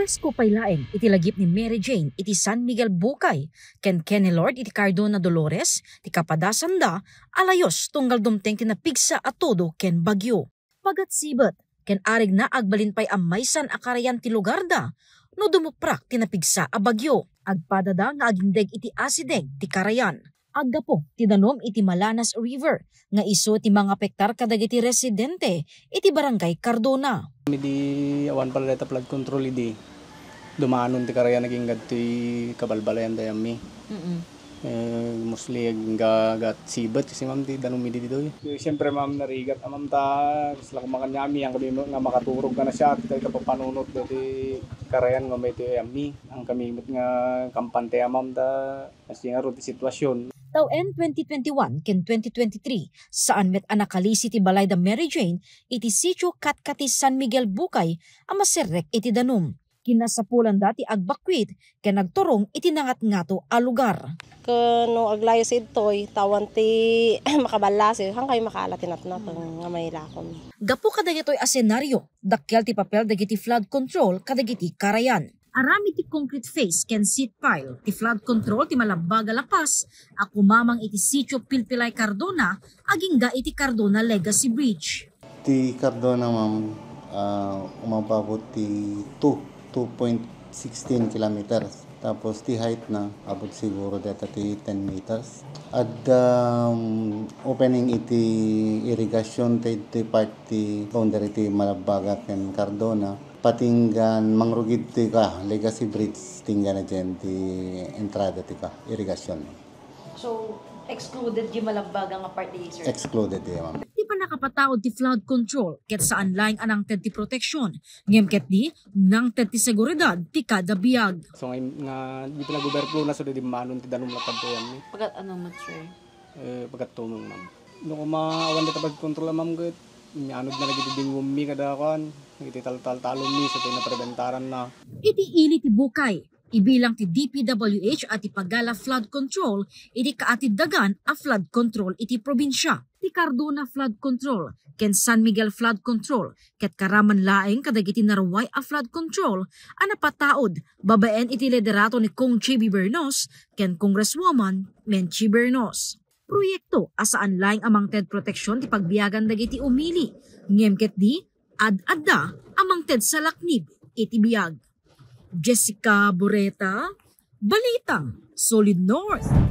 Pasko pay laeng iti lagip ni Mary Jane iti San Miguel Bukay, ken Kenny Lord iti Cardona Dolores, ti kapadasan da, alayos tunggal dumteng tinapigsa at todo ken bagyo. Pagat sibet, ken arig na agbalin pay amaysan akarayan ti lugar da, no dumuprak tinapigsa a bagyo, agpadada nga agindeg iti asideg ti karayan. Aggapo ti danom iti Malanas River, nga iso ti mga pektar kadagiti residente iti barangay Cardona. Di awan pala data flood control di dumanon ti karaya naging gadti kabalbalayan dayami. Mostly gat sibet kasi ma'am ti danom mi dito. Siyempre ma'am narigat ma'am ta sila kumakanyami ang kami nga makaturog ka na siya at kapapanunot dati karayan nga may ti ami ang kamimot nga kampante ma'am ta kasi nga ro ti sitwasyon. Taon 2021 ken 2023 saan met anakalisi ti balay da Mary Jane iti sitio Katkati San Miguel Bukay a maserrek iti danom. Kinasapulan dati agbakwit ken nagturong iti nangat-ngato a lugar. Kano aglayo si Toy tawan ti makabalasi hangkay makalatin at nga may lakon. Gapo kadagitoy a senaryo dakkel ti papel dagiti flood control kadagiti karayan. Arami ti concrete face ken seat pile ti flood control ti malabbaga lapas ako mamang iti sitio Pilpilay Cardona agingga iti Cardona Legacy Bridge. Ti Cardona ma'am umababot ti 2.16 kilometers. Tapos ti height na abot siguro data ti 10 meters. At opening iti irrigation ti part ti boundary ti malabbaga ken Cardona. Patinggan mangrugid ti ka Legacy Bridge tinggan na dyan ti entrada ti ka irrigation. So excluded di malabbaga nga part di sir? Excluded di ma'am. Di pa nakapataod ti flood control ket saan laing anang ted ti proteksyon ngem ket di nang ted ti seguridad ti kada biag. So nga di pala guberpo na so di manon ti danom lakad to yan. Pagat ano mo sir? Pagat tumong ma'am. No kumaawan data flood control ma'am gud. Mianod na lagi ti dingumi kada kan. Iti tal-talon mi so pinapreventaran na. Iti ili ti Bukay, ibilang ti DPWH at ipagala flood control, iti kaatid dagan a flood control iti probinsya. Ti Cardona flood control, ken San Miguel flood control, ket karaman laeng kadagiti naruway a flood control, anapataod, babaen iti liderato ni Kong Chibi Bernos, ken Congresswoman Menchi Bernos. Proyekto asaan laeng amang ted proteksyon ti pagbiyagan dagiti umili, ngem ket di, ad-adda amang ted sa laknib iti biyag. Jessica Bureta, Balitang Solid North.